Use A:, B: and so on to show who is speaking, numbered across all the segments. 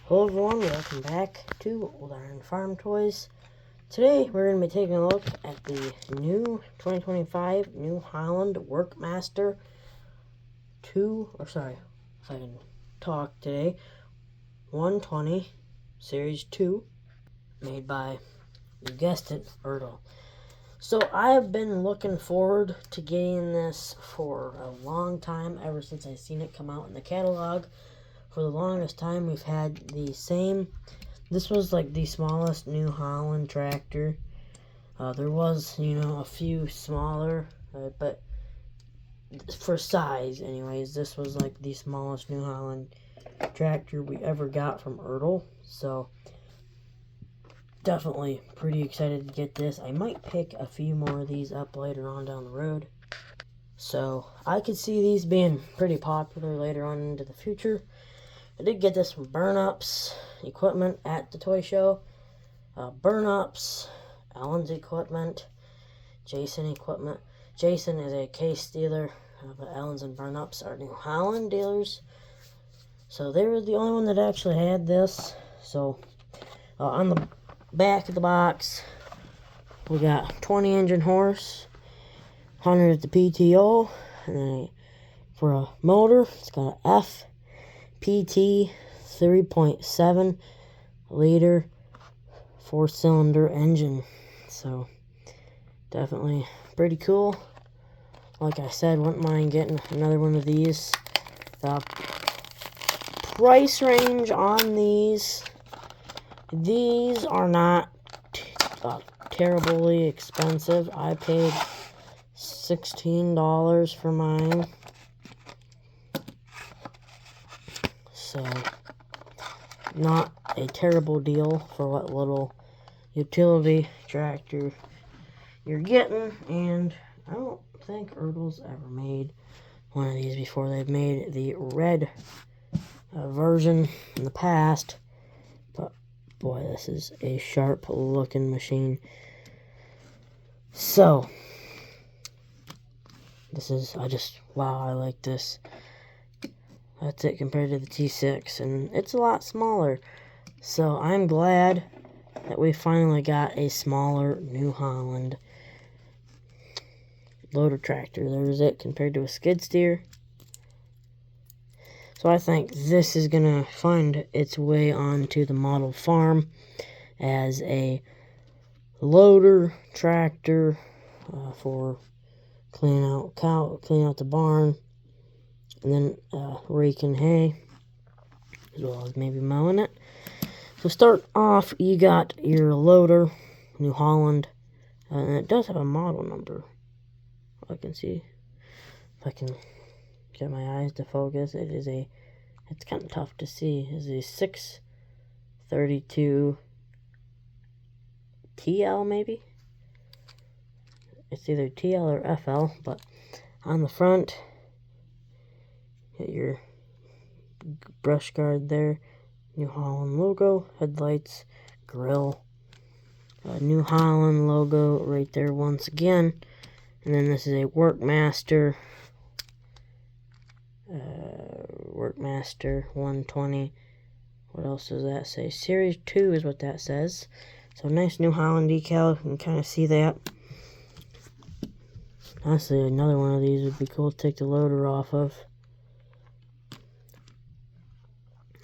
A: Hello everyone, welcome back to Old Iron Farm Toys. Today we're going to be taking a look at the new 2025 New Holland Workmaster 120 Series 2, made by, you guessed it, Ertl. So I've been looking forward to getting this for a long time, ever since I seen it come out in the catalog. For the longest time, we've had the same. This was like the smallest New Holland tractor. There was, a few smaller, but for size, anyways, this was like the smallest New Holland tractor we ever got from Ertl. So definitely pretty excited to get this. I might pick a few more of these up later on down the road. So I could see these being pretty popular later on into the future. I did get this from Burn Up's equipment at the toy show. Burn Up's, Allen's equipment, Jason equipment. Jason is a case dealer, but Allen's and Burn Up's are New Holland dealers. So they were the only one that actually had this. So on the back of the box, we got 20 engine horse, 100 at the PTO, and then for a motor, it's got an FPT 3.7 liter 4-cylinder engine. So definitely pretty cool. Like I said, wouldn't mind getting another one of these. The price range on these are not terribly expensive. I paid $16 for mine. So not a terrible deal for what little utility tractor you're getting. And I don't think Ertl's ever made one of these before. They've made the red version in the past, but boy, this is a sharp looking machine. So this is, wow, I like this. That's it compared to the T6, and it's a lot smaller. So I'm glad that we finally got a smaller New Holland loader tractor. There's it compared to a skid steer. So I think this is going to find its way onto the model farm as a loader tractor for cleaning out the barn, and then raking hay, as well as maybe mowing it. So start off, you got your loader, New Holland, and it does have a model number. I can see, if I can get my eyes to focus, it's kind of tough to see. It's a 632 TL maybe? It's either TL or FL, but on the front, get your brush guard there, New Holland logo, headlights, grill, New Holland logo right there once again. And then this is a Workmaster 120. What else does that say? Series 2 is what that says. So nice New Holland decal. You can kind of see that. Honestly, another one of these would be cool to take the loader off of.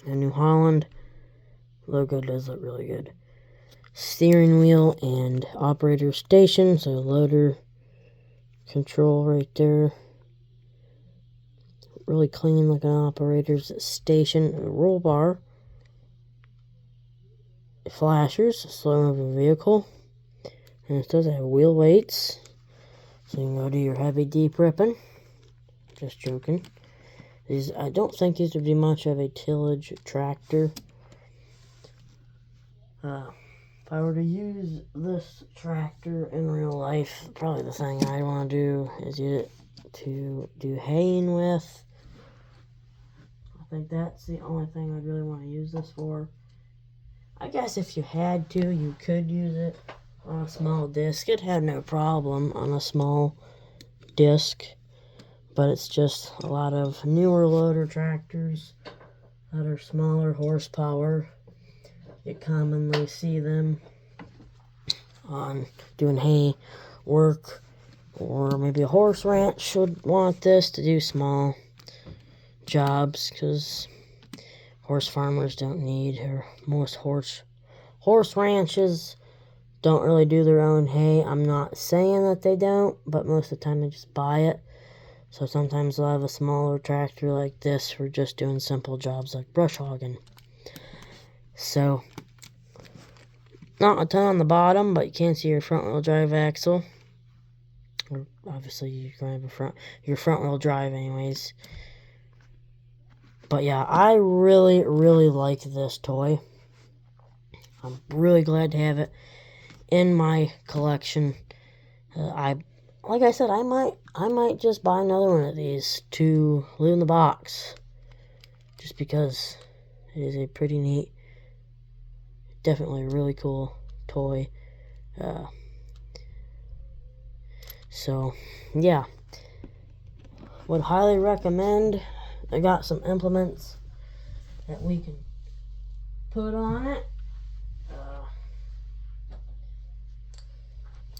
A: The New Holland logo does look really good. Steering wheel and operator station. So loader control right there. Really clean looking operator's station. Roll bar. Flashers. Slow moving vehicle. And it does have wheel weights. So you can go do your heavy deep ripping. Just joking. I don't think these would be much of a tillage tractor. If I were to use this tractor in real life, probably the thing I'd want to do is use it to do haying with. I think that's the only thing I'd really want to use this for. I guess if you had to, you could use it on a small disc. It'd have no problem on a small disc. But it's just a lot of newer loader tractors that are smaller horsepower. You commonly see them on doing hay work, or maybe a horse ranch would want this to do small jobs, because horse farmers don't need, or most horse ranches don't really do their own hay. I'm not saying that they don't, but most of the time they just buy it. So sometimes they'll have a smaller tractor like this for just doing simple jobs like brush hogging. So, not a ton on the bottom, but you can see your front wheel drive axle. Or obviously you're going to have your front wheel drive anyways. But yeah, I really, really like this toy. I'm really glad to have it in my collection. Like I said, I might just buy another one of these to leave in the box, just because it is a pretty neat, definitely a really cool toy. So yeah, would highly recommend. I got some implements that we can put on it.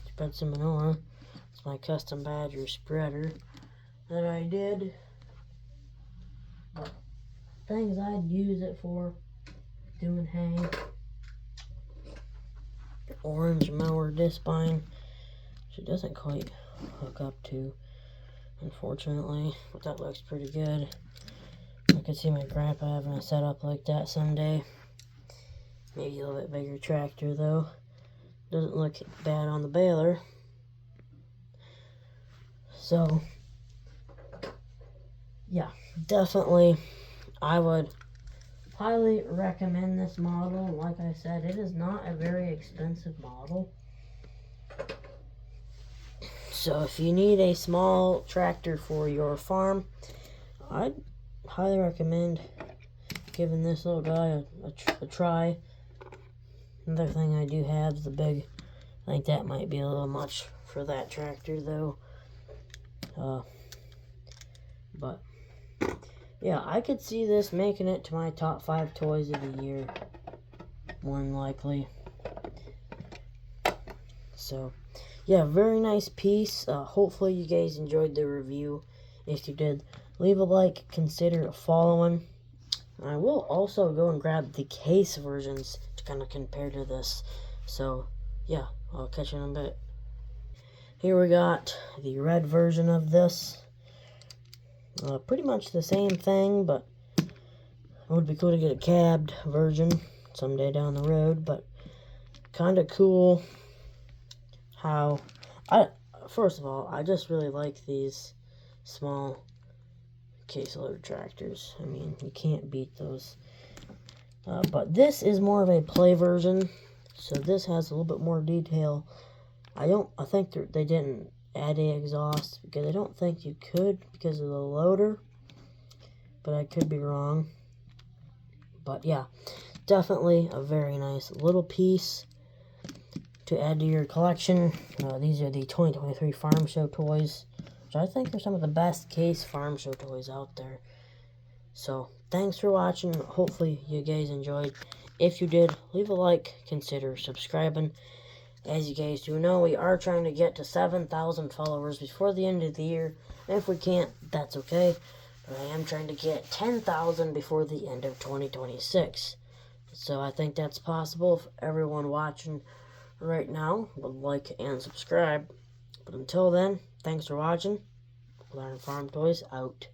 A: Spread some manure. It's my custom Badger spreader that I did. But things I'd use it for: doing hay, orange mower discbine, which it doesn't quite hook up to, unfortunately, but that looks pretty good. I could see my grandpa having a setup like that someday. Maybe a little bit bigger tractor though. Doesn't look bad on the baler. So yeah, definitely I would highly recommend this model. Like I said, it is not a very expensive model. So if you need a small tractor for your farm, I'd highly recommend giving this little guy a try. Another thing I do have is the big. I think that might be a little much for that tractor though. But yeah, I could see this making it to my top 5 toys of the year, more than likely. So yeah, very nice piece. Hopefully you guys enjoyed the review. If you did, leave a like, consider following. I will also go and grab the case versions to kind of compare to this. So yeah, I'll catch you in a bit. Here we got the red version of this. Pretty much the same thing, but it would be cool to get a cabbed version someday down the road. But kind of cool how first of all, I just really like these small case loader tractors. I mean, you can't beat those. But this is more of a play version, so this has a little bit more detail. I think they didn't add the exhaust because I don't think you could because of the loader, but I could be wrong. But yeah, definitely a very nice little piece to add to your collection. These are the 2023 Farm Show toys, which I think are some of the best case Farm Show toys out there. So thanks for watching. Hopefully you guys enjoyed. If you did, leave a like, consider subscribing. As you guys do know, we are trying to get to 7,000 followers before the end of the year. And if we can't, that's okay. But I am trying to get 10,000 before the end of 2026. So I think that's possible if everyone watching right now would like and subscribe. But until then, thanks for watching. Learn Farm Toys out.